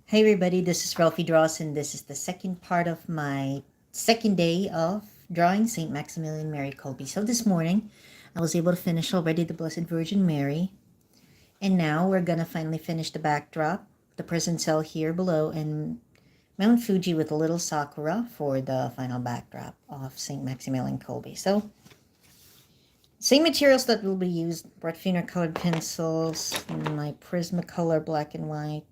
Hey everybody, this is Ralphie Draws, and this is the second part of my second day of drawing St. Maximilian Mary Kolbe. So this morning, I was able to finish already the Blessed Virgin Mary, and now we're gonna finally finish the backdrop, the present cell here below, and Mount Fuji with a little Sakura for the final backdrop of St. Maximilian Kolbe. So, same materials that will be used, Brutfuner colored pencils, my Prismacolor black and white,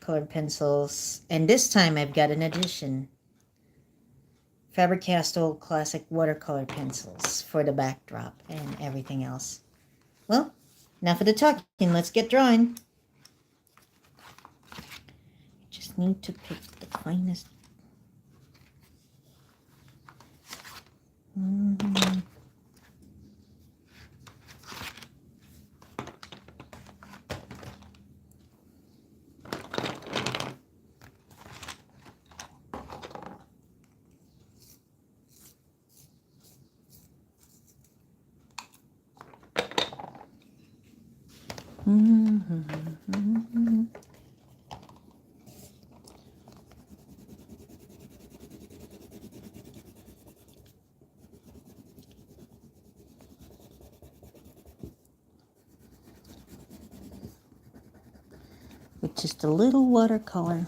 colored pencils, and this time I've got an addition, Faber-Castell Classic Watercolor pencils for the backdrop and everything else. Well, enough of the talking, let's get drawing. Just need to pick the finest. With just a little watercolor.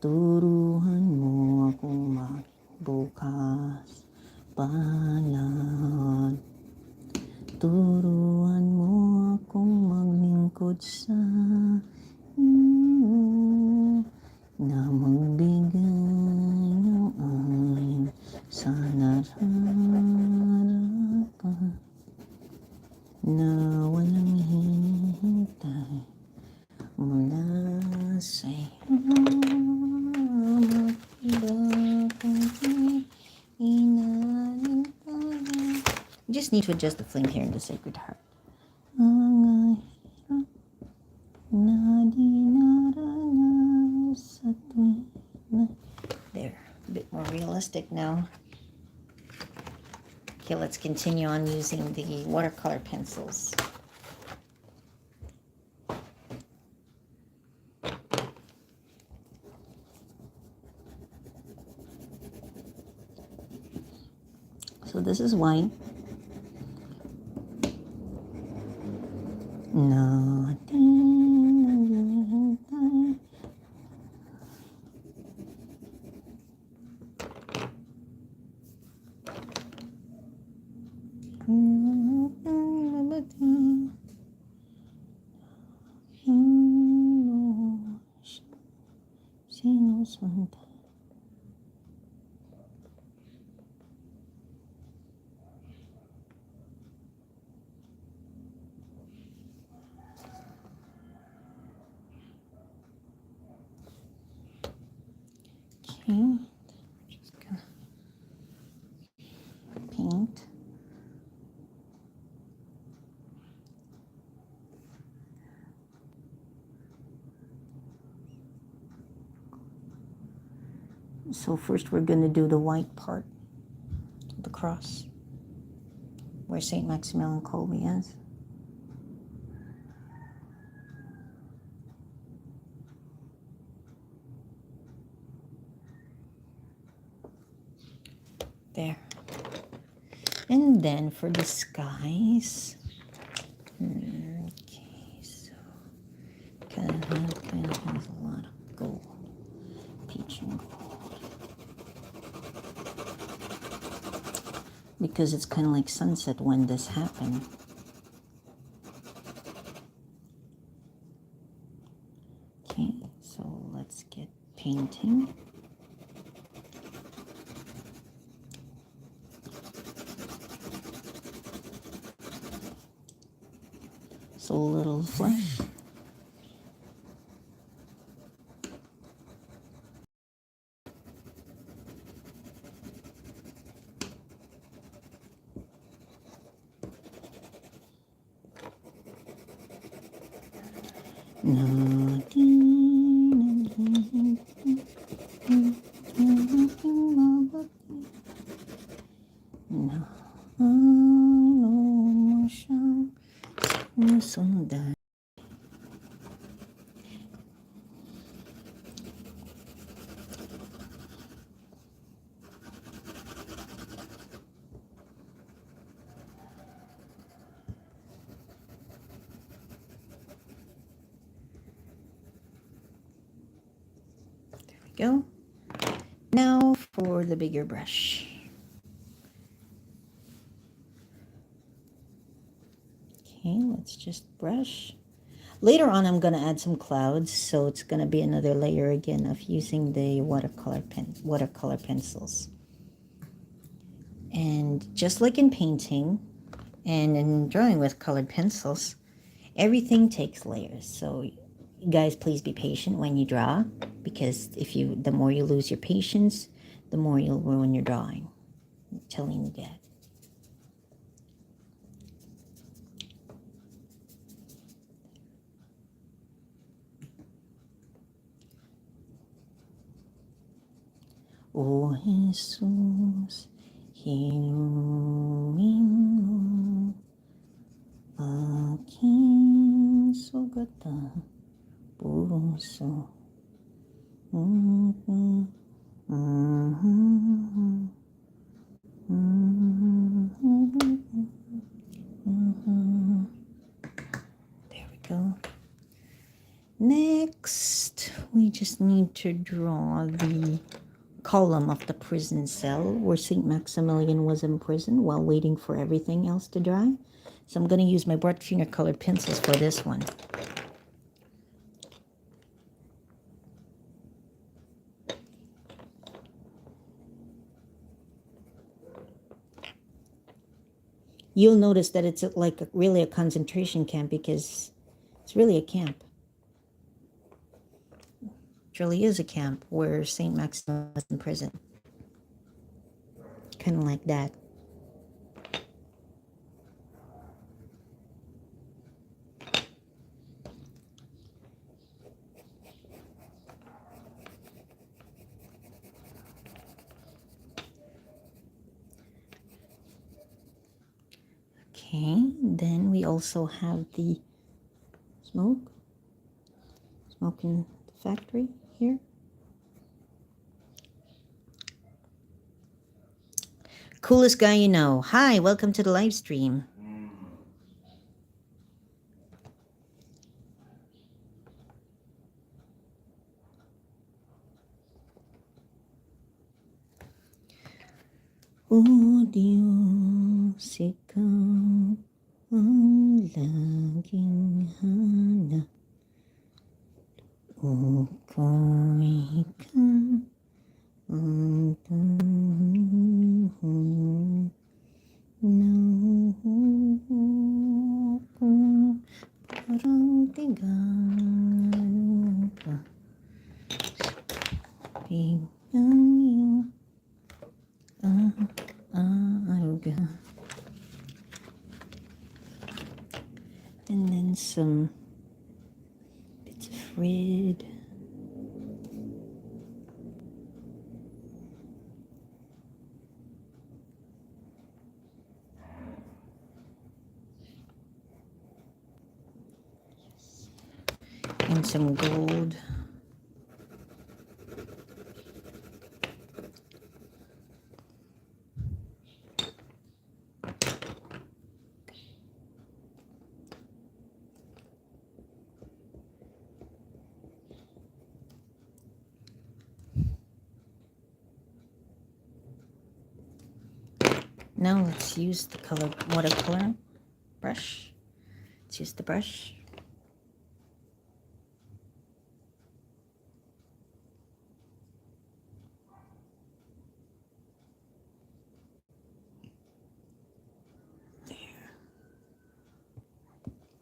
Turuan mo ako magbukas palad. Turuan mo akong maglingkod sa iyo na magbigay ng amin sa nararapan na walang hinihintay mula sa'yo. Just need to adjust the flame here in the Sacred Heart. There, a bit more realistic now. Okay, let's continue on using the watercolor pencils. So this is white. Okay, just gonna paint. So first we're going to do the white part of the cross where St. Maximilian Kolbe is. There. And then for the skies, okay, so kind of has a lot of gold, peach and gold. Because it's kind of like sunset when this happened. Okay, so let's get painting. So a little flesh. Go. Now for the bigger brush. Okay, let's just brush. Later on, I'm going to add some clouds, so it's going to be another layer again of using the watercolor pencils. And just like in painting and in drawing with colored pencils, everything takes layers. So guys, please be patient when you draw, because the more you lose your patience, the more you'll ruin your drawing. I'm telling you that. Oh Jesus, Hilumino aking sugata puso. There we go. Next, we just need to draw the column of the prison cell where St. Maximilian was imprisoned while waiting for everything else to dry. So I'm going to use my Brutfuner colored pencils for this one. You'll notice that it's like really a concentration camp, because it's really a camp. It really is a camp where St. Maximilian was in prison. Kind of like that. Okay, then we also have the smoke in the factory here. Coolest guy you know. Hi, welcome to the live stream. Oh Diyos, ikaw ang laging hanap. O kung ikaw ang panahon na ako parang tigano pa. Biglang iyong aaruga. And then some bits of red. And some gold. Now let's use the watercolor brush. Let's use the brush.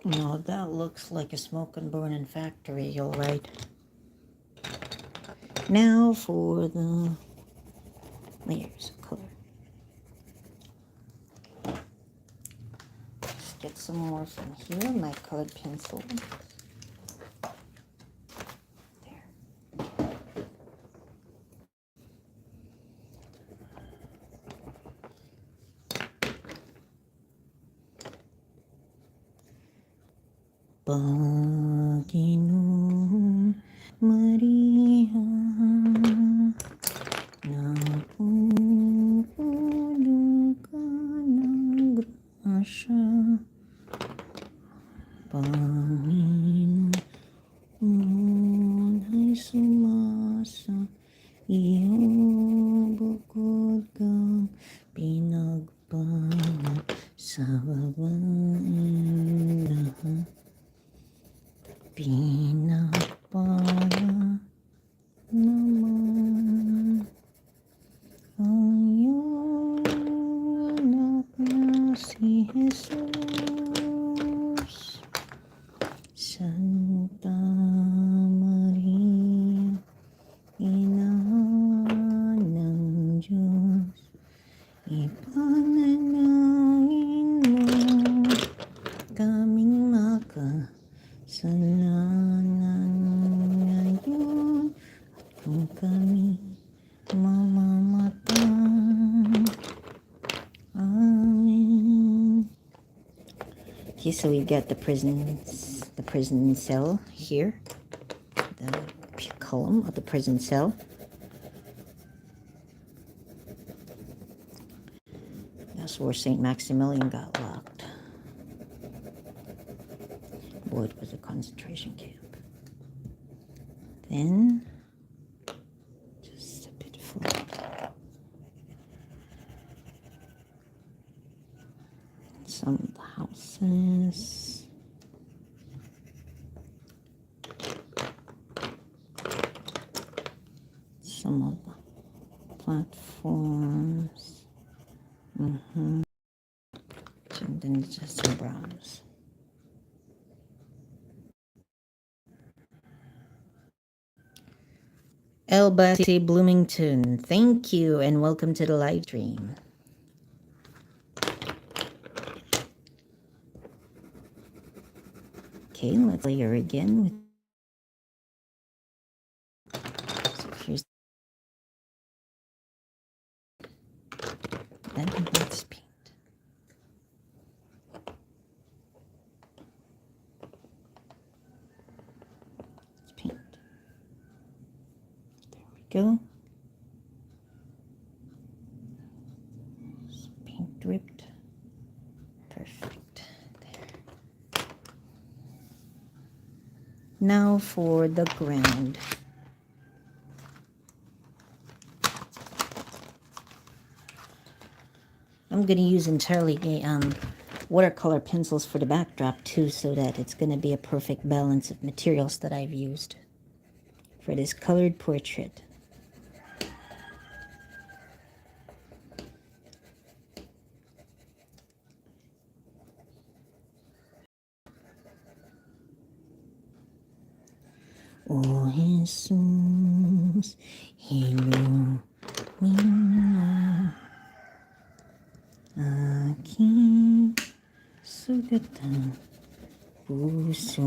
Now that looks like a smoke and burning factory, all right. Now for the layers of color. Let's get some more from here, my colored pencil. Panginoon Maria, napupuno ka ng grasya. Panginoon ay sumasa iyong bukod kang pinagpala sa babaeng lahat. Pinagpala naman ang iyong anak na si Jesus. Santa Maria, Ina ng Diyos, ipanalangin mo kaming makasalanan ngayon kung kami mamamatay. Amen. Okay, so we got the prison cell here, the column of the prison cell. That's where St. Maximilian got locked. Boy, it was a concentration camp. Then, just a bit further, some of the houses. Some of the platforms. And then just some browns. Elbasi Bloomington, thank you and welcome to the live stream. Okay, let's layer again with here's and let's paint. Let's paint. There we go. Paint dripped. Perfect. There. Now for the ground. I'm going to use entirely watercolor pencils for the backdrop too, so that it's going to be a perfect balance of materials that I've used for this colored portrait. Oh Jesus, ilumina aking sugatan puso.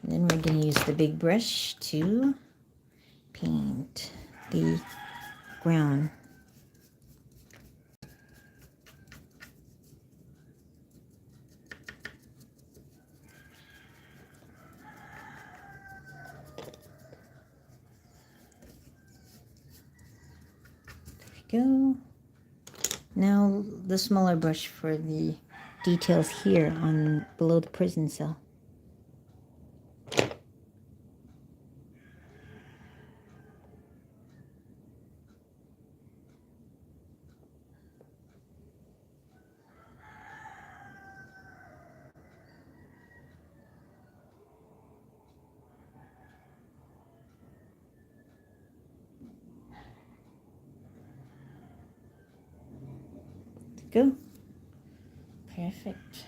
Then we're going to use the big brush to paint the ground. There we go. Now the smaller brush for the details here on below the prison cell. Go. Perfect.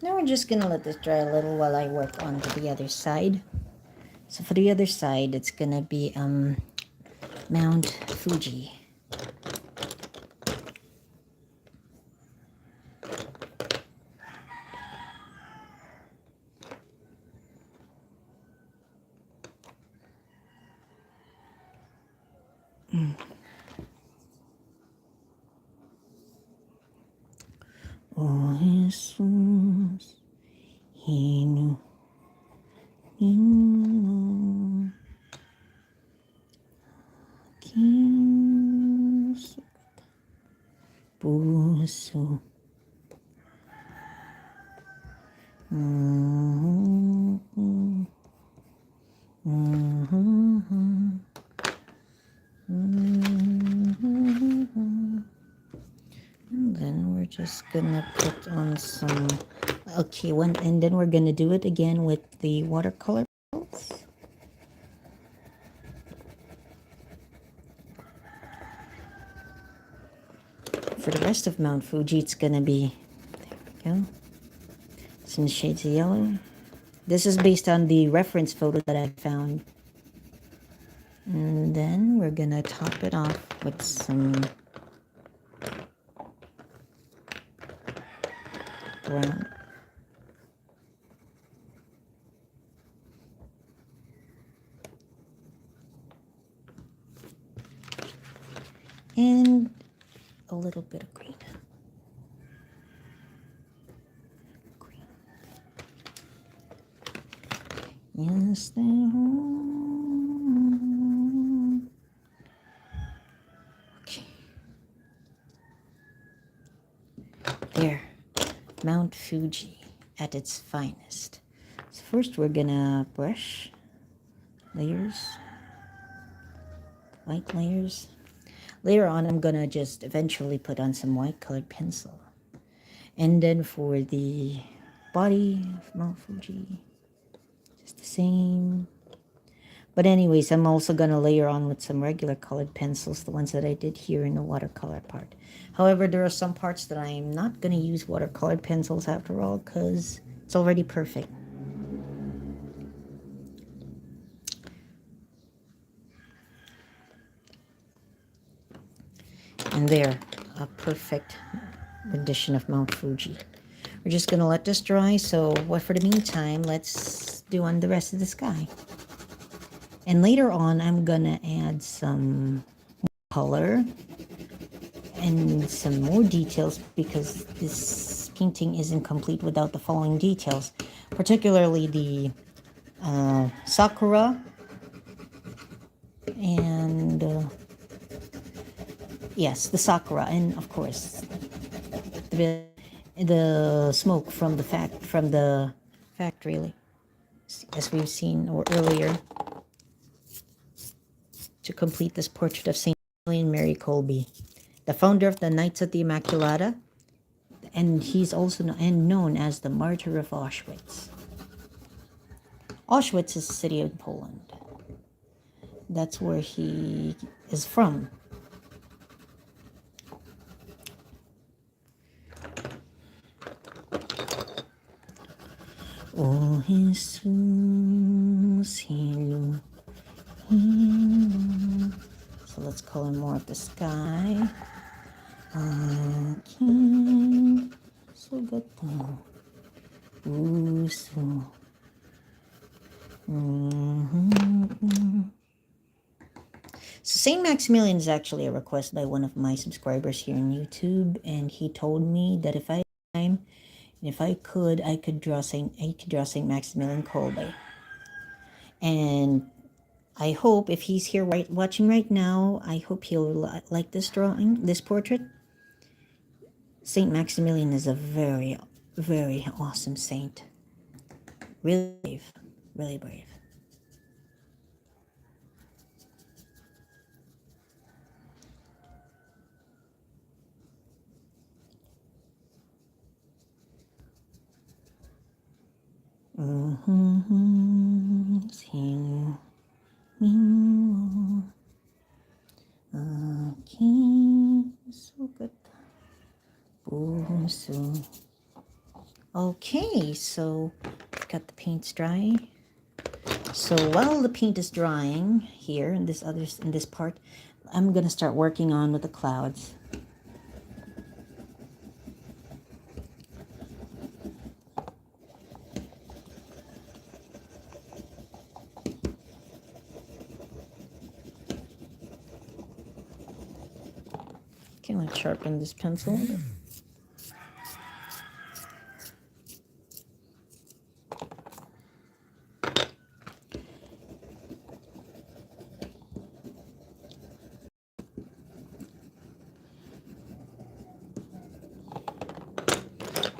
Now we're just gonna let this dry a little while I work on to the other side. So for the other side, it's gonna be Mount Fuji. Oh Jesus, Hinu, Hinu, Kisu, Busu. And then we're just gonna put on some, okay, and then we're gonna do it again with the watercolor pencils. For the rest of Mount Fuji, it's gonna be, there we go, some shades of yellow. This is based on the reference photo that I found. And then we're gonna top it off with some brown. And a little bit of green. Yes, they okay. There, Mount Fuji at its finest. So first we're gonna brush layers, white layers. Later on, I'm gonna just eventually put on some white colored pencil. And then for the body of Mount Fuji, just the same. But anyways, I'm also gonna layer on with some regular colored pencils, the ones that I did here in the watercolor part. However, there are some parts that I'm not gonna use watercolored pencils after all, because it's already perfect. And there, a perfect rendition of Mount Fuji. We're just gonna let this dry, so what for the meantime, let's do on the rest of the sky. And later on, I'm gonna add some color and some more details, because this painting isn't complete without the following details, particularly the sakura and yes, the sakura, and of course the smoke from the factory, as we've seen or earlier, to complete this portrait of Saint Maximilian Mary Kolbe, the founder of the Knights of the Immaculata, and he's also known as the Martyr of Auschwitz. Auschwitz is a city in Poland. That's where he is from. Oh Jesus, hello, hello. So let's color more of the sky. Okay, so good. Ooh, so. So Saint Maximilian is actually a request by one of my subscribers here on YouTube, and he told me that if I had time, if I could draw Saint Maximilian Kolbe. And I hope, if he's here watching right now, I hope he'll like this drawing, this portrait. Saint Maximilian is a very, very awesome saint. Really brave, really brave. Okay. So, okay, so got the paints dry. So while the paint is drying here in this part, I'm gonna start working on with the clouds. Okay, let's sharpen this pencil a bit.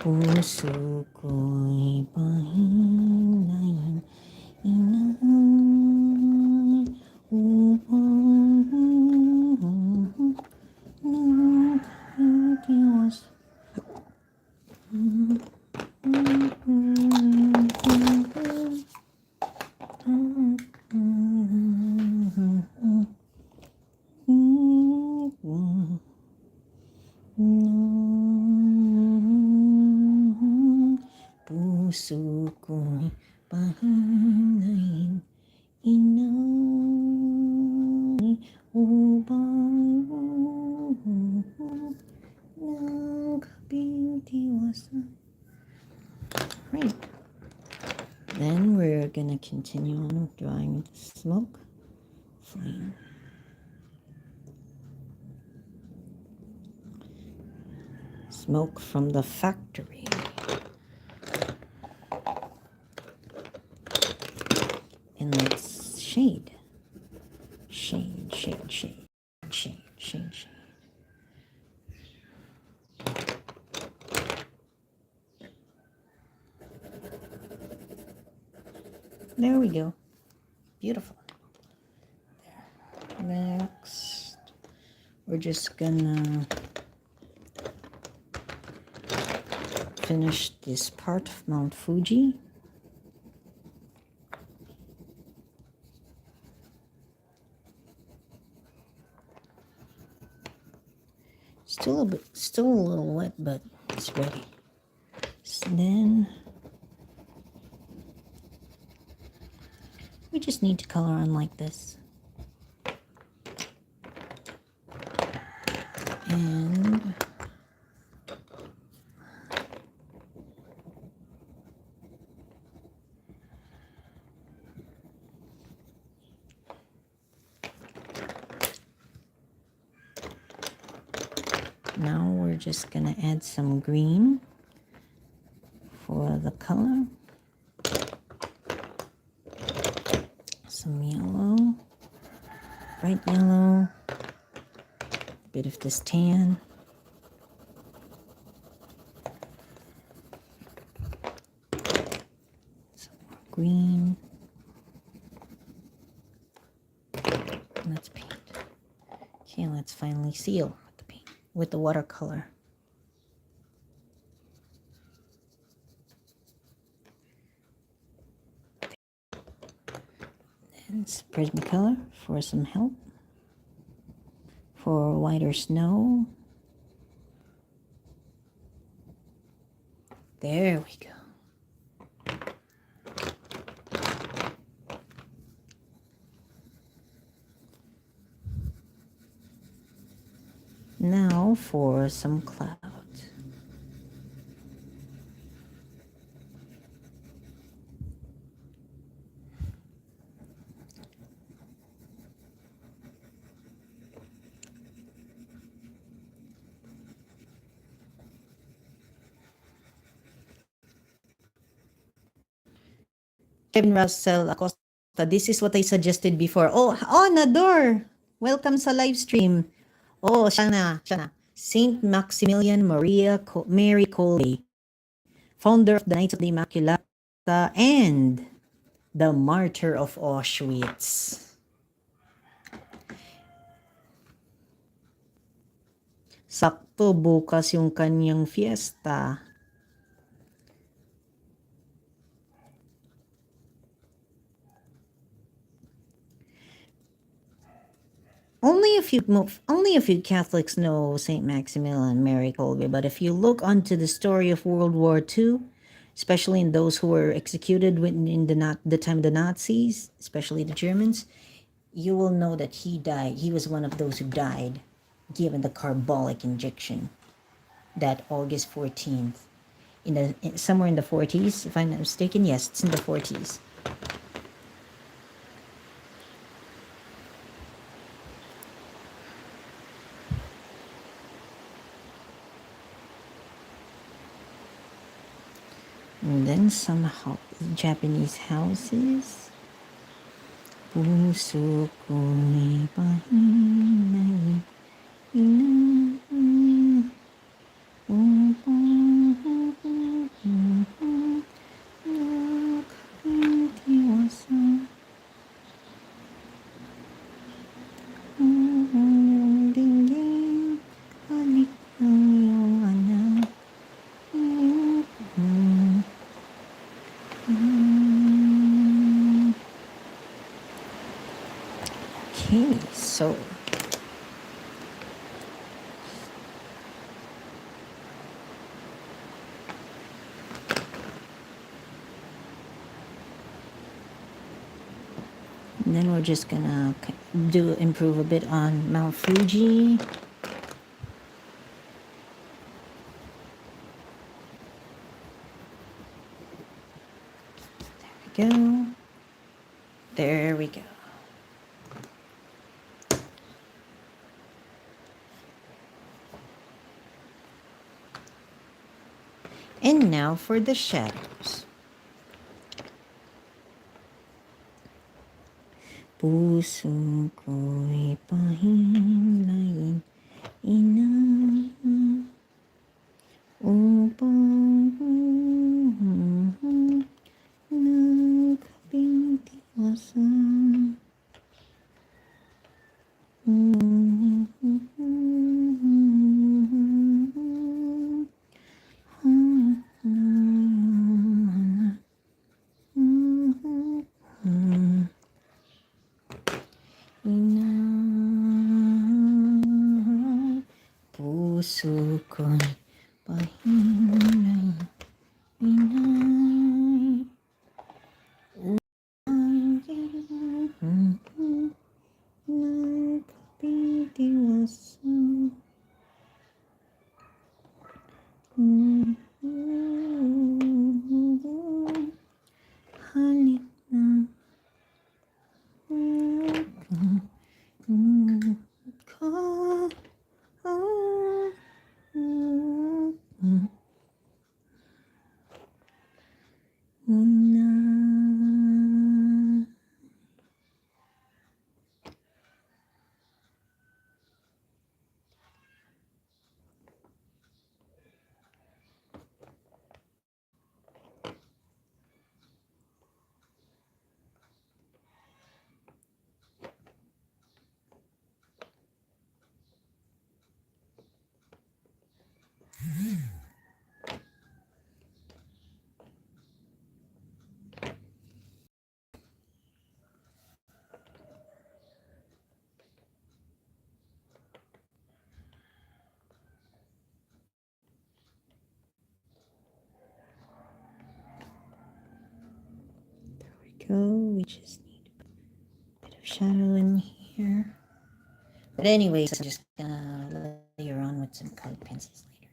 Puso ko'y pahinayan, inay upang nakatiwas. Puso ko'y pahinayin, inay upang nakapintiwasan. Right. Then we're gonna continue on drawing the smoke flame. Smoke from the factory. And let's shade. Shade, shade, shade, shade, shade, shade. There we go. Beautiful. Next, we're just gonna finish this part of Mount Fuji. Still a little wet, but it's ready. So then we just need to color on like this. And now we're just gonna add some green for the color. Some yellow, bright yellow, a bit of this tan. Some more green. Let's paint. Okay, let's finally seal with the paint, with the watercolor. And Prismacolor for some help. For whiter snow. There we go. Now for some clouds. Kevin Russell Acosta, this is what I suggested before. Oh, Nador! Welcome sa live stream. Oh, siya na. Saint Maximilian Mary Kolbe, founder of the Knights of the Immaculata and the Martyr of Auschwitz. Sakto bukas yung kanyang fiesta. Only a only a few Catholics know Saint Maximilian Mary Kolbe. But if you look onto the story of World War II, especially in those who were executed in the time of the Nazis, especially the Germans, you will know that he died. He was one of those who died, given the carbolic injection that August 14th, somewhere in the 40s, if I'm not mistaken. Yes, it's in the 40s. And then some Japanese houses. Puso ko'y pahinay, inaan upang nakapintiwasan. Dinggin, halik ng iyong anak. Okay, so and then we're just gonna improve a bit on Mount Fuji. There we go. There we go. And now for the shadows. Puso ko'y pahinlain, inaan upang nakapintiwasan. Puso ko'y pahinay, inay upang nakapintiwasan. Halik na ko. We just need a bit of shadow in here. But anyways, I'm just gonna layer on with some colored pencils later.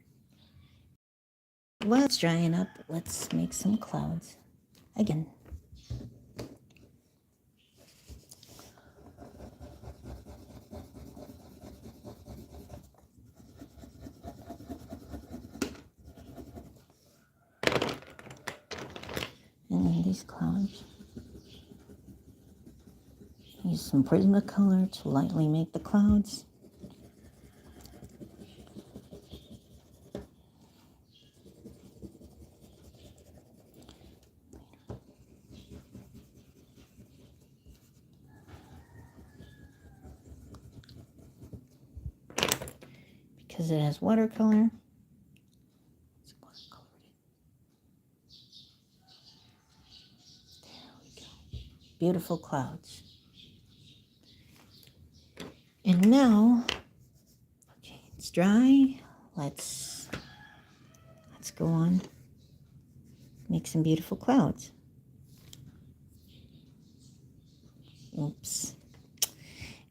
While it's drying up, let's make some clouds again. And then these clouds, use some Prismacolor to lightly make the clouds. Because it has watercolor. Beautiful clouds. And now, okay, it's dry. Let's go on. Make some beautiful clouds. Oops.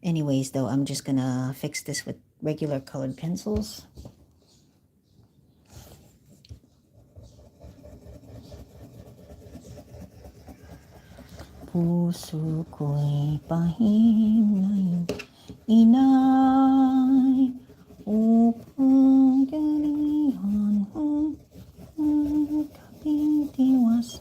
Anyways, though, I'm just gonna fix this with regular colored pencils. Puso ko'y pahimlay, inay, upang galihan ang kapintiwasan.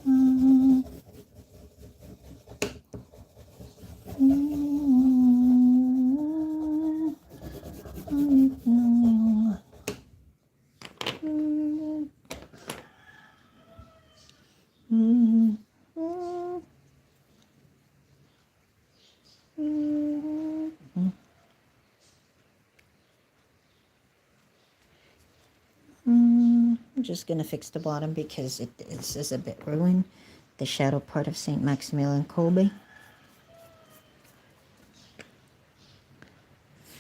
I'm just gonna fix the bottom because it's just a bit ruined. The shadow part of St. Maximilian Kolbe.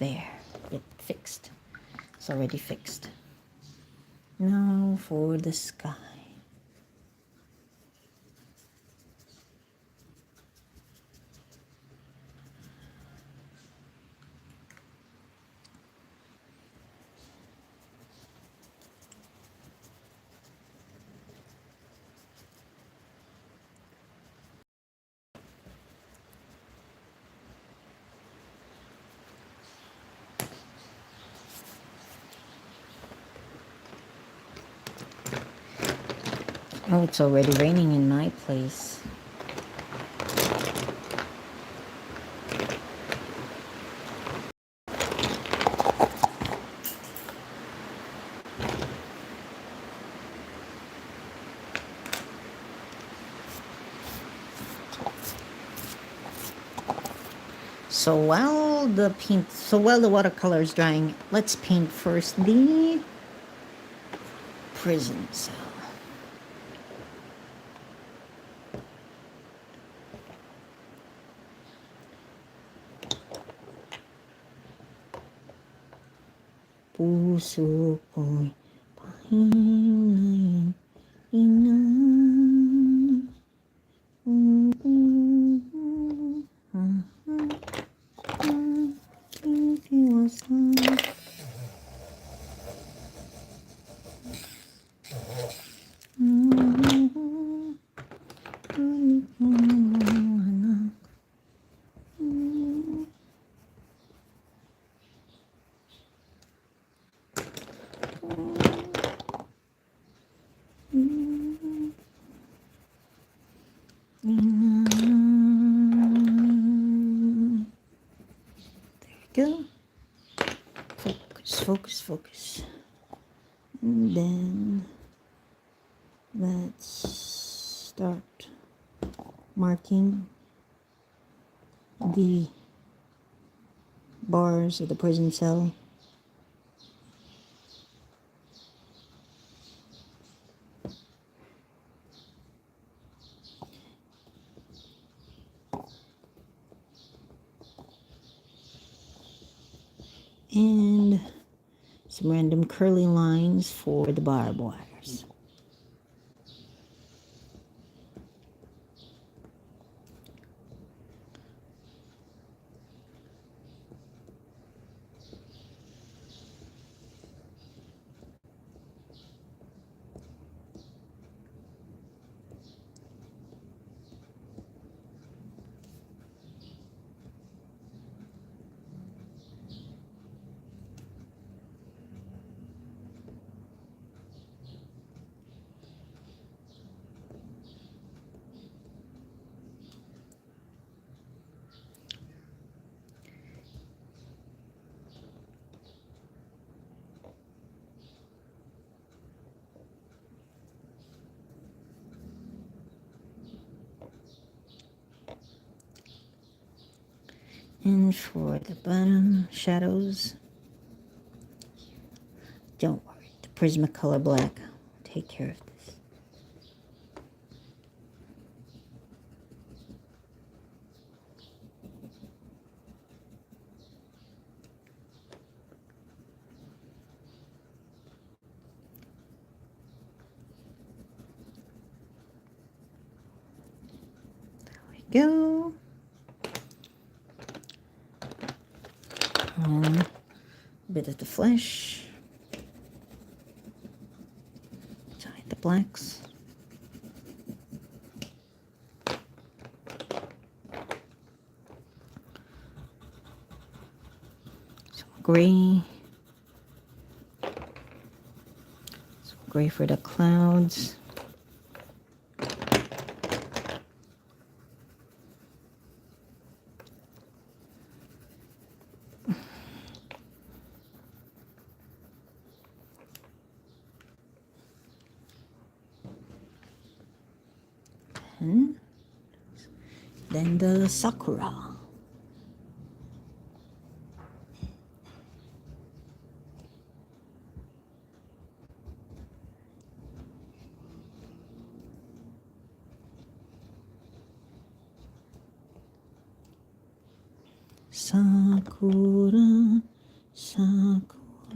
There, it fixed. It's already fixed. Now for the sky. Oh, it's already raining in my place. So while the watercolor is drying, let's paint first the prism cell. Puso ko'y pahimlay, inay, kapintiwasan. Go. Focus, focus. And then let's start marking the bars of the prism cell. And some random curly lines for the barbed wires. And for the bottom shadows, don't worry, the Prismacolor black will take care of this. go. And a bit of the flesh to hide the blacks. Some gray. Some gray for the clouds. And then the sakura. Sakura, sakura,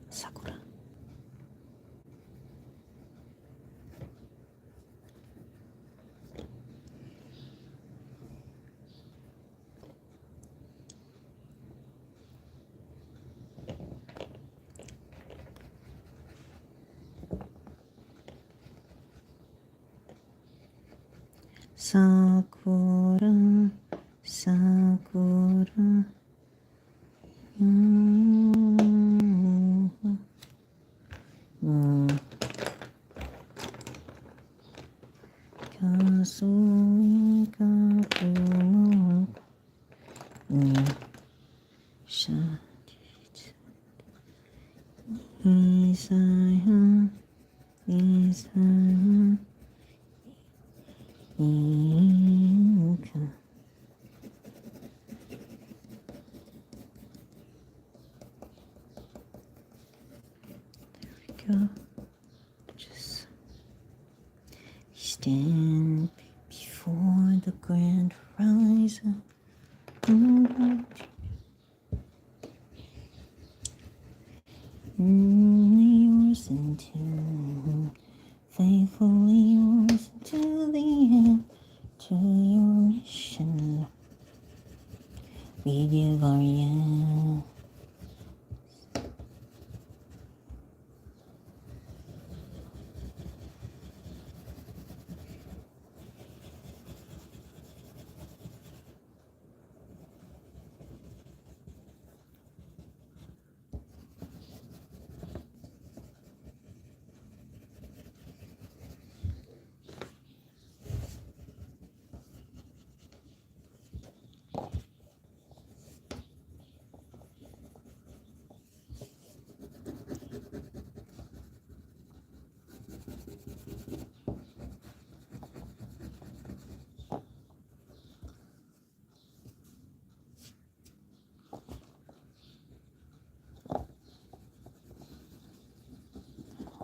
sakura. Sakura, sakura. Kasumi kapumu. Isaya, Isaya, Ika. There we go. Just stand before the grand horizon. Yours until faithfully yours until the end, to your mission. We give our yes.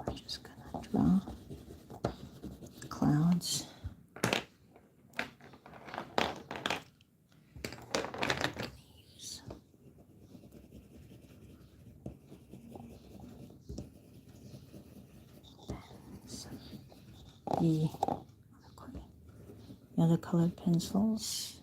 We're just gonna draw clouds. Use the other colored pencils.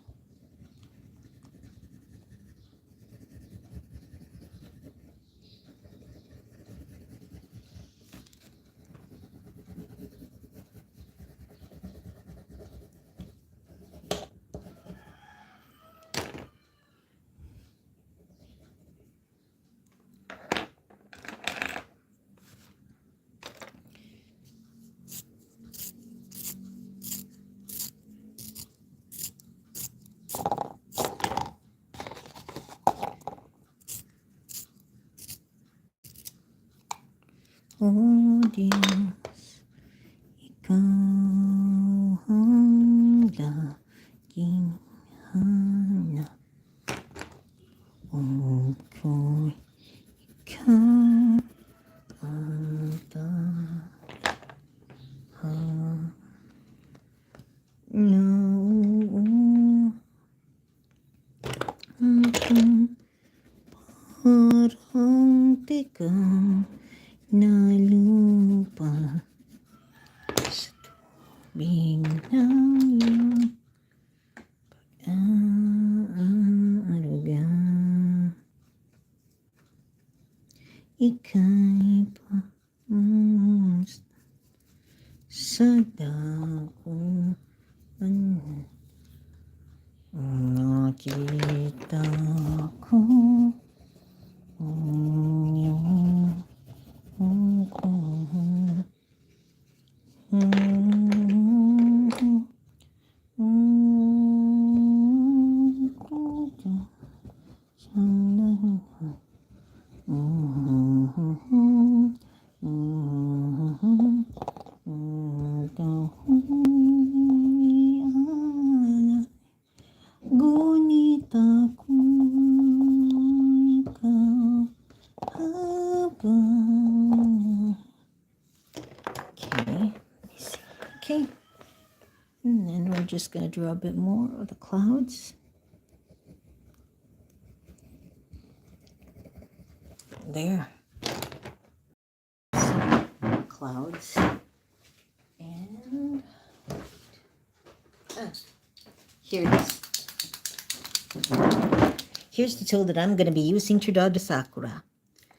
Oh Dios, ikaw Parang tikang na lupa sa tubig ng iyong pag-aalala. Ika'y pamusta sa dakuan. Nakita ko ang iyong mukha. Ngunit ako'y kahabang. Okay, okay, and then we're just going to draw a bit more of the clouds. There. Clouds. And here it is. Here's the tool that I'm going to be using to draw the sakura.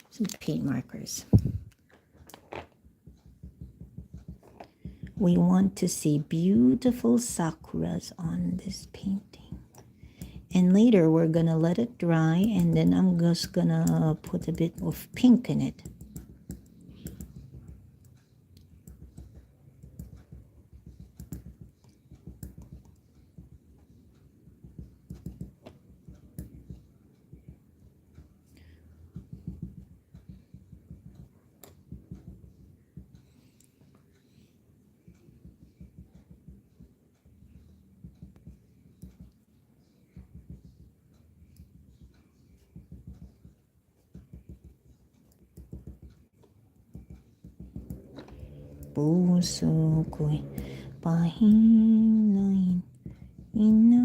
Some paint markers. We want to see beautiful sakuras on this painting. And later we're going to let it dry, and then I'm just going to put a bit of pink in it. Puso ko'y pahilain ina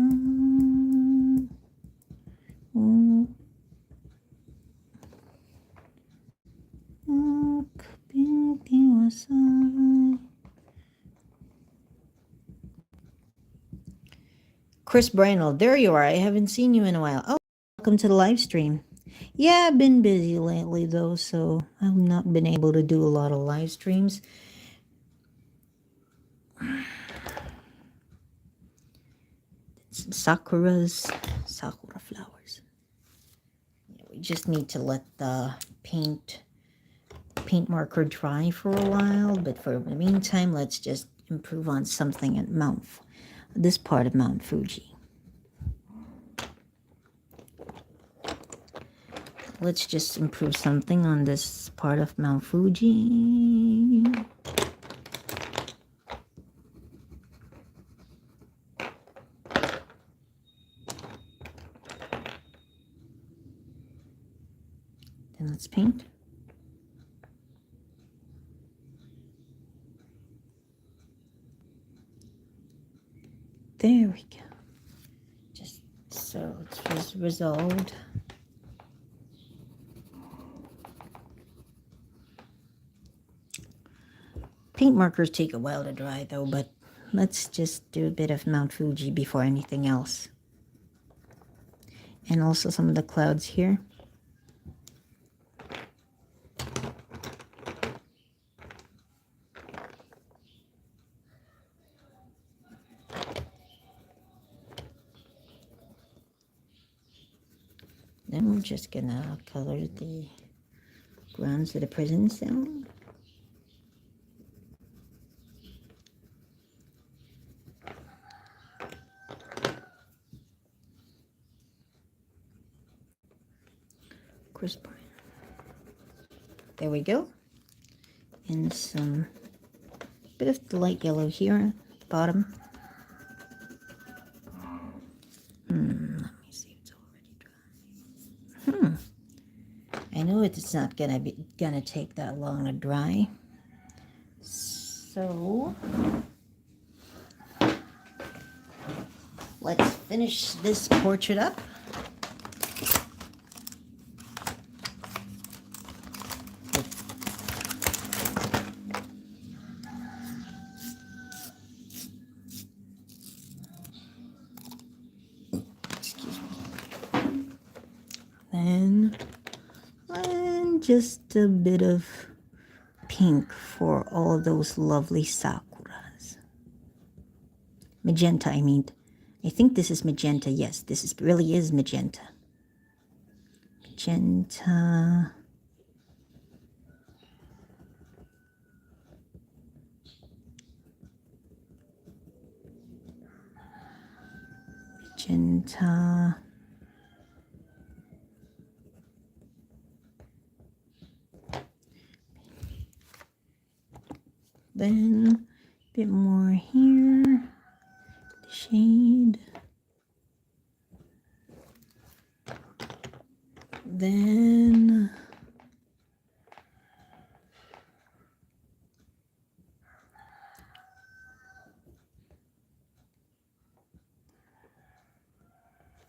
akbintiwasay. Chris Brynel, there you are. I haven't seen you in a while. Oh, welcome to the live stream. Yeah, I've been busy lately though, so I've not been able to do a lot of live streams. Some sakura flowers. Yeah, we just need to let the paint marker dry for a while, but for the meantime, let's just improve on something at this part of Mount Fuji. Let's just improve something on this part of Mount Fuji. Then let's paint. There we go. Just so it's resolved. Paint markers take a while to dry though, but let's just do a bit of Mount Fuji before anything else. And also some of the clouds here. Then we're just gonna color the grounds of the prison cell. Crisp. There we go. And some bit of the light yellow here at the bottom. Let me see, it's already dry. I know it's not gonna take that long to dry. So let's finish this portrait up. just a bit of pink for all those lovely sakuras. Magenta, I mean. I think this is magenta. Yes, this is really is magenta. Magenta. Magenta. Then a bit more here. The shade. Then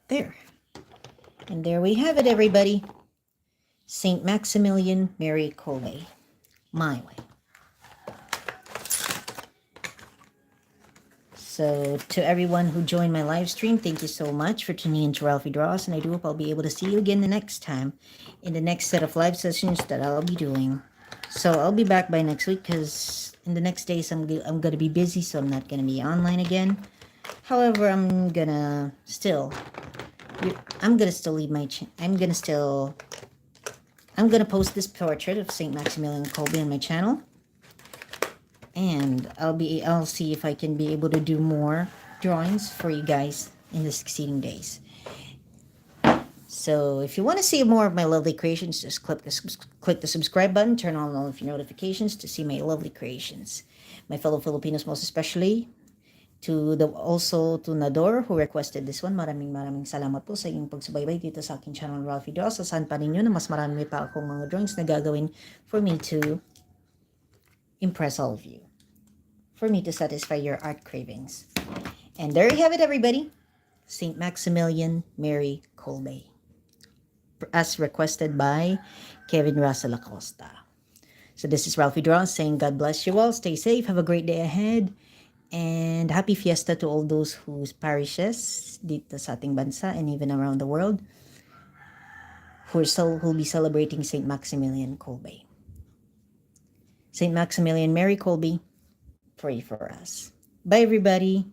there. And there we have it, everybody. St. Maximilian Mary Kolbe. My way. So to everyone who joined my live stream, thank you so much for tuning in to Ralphie Draws, and I do hope I'll be able to see you again the next time in the next set of live sessions that I'll be doing. So I'll be back by next week because in the next days I'm going to be busy, so I'm not going to be online again. However, I'm going to still leave my I'm going to post this portrait of St. Maximilian Kolbe on my channel. And I'll see if I can be able to do more drawings for you guys in the succeeding days. So if you want to see more of my lovely creations, just click the subscribe button, turn on all of your notifications to see my lovely creations. My fellow Filipinos, most especially also to Nador who requested this one. Maraming salamat po sa inyong pagsubaybay dito sa aking channel Ralphie Draws. Asahan pa ninyo na mas marami pa akong mga drawings na gagawin for me to impress all of you, for me to satisfy your art cravings. And there you have it, everybody. St. Maximilian Mary Kolbe, as requested by Kevin Russell Acosta. So this is Ralphie Draws saying God bless you all. Stay safe. Have a great day ahead. And happy fiesta to all those whose parishes dito sa ating bansa and even around the world who'll be celebrating St. Maximilian Kolbe. St. Maximilian Mary Kolbe, pray for us. Bye, everybody.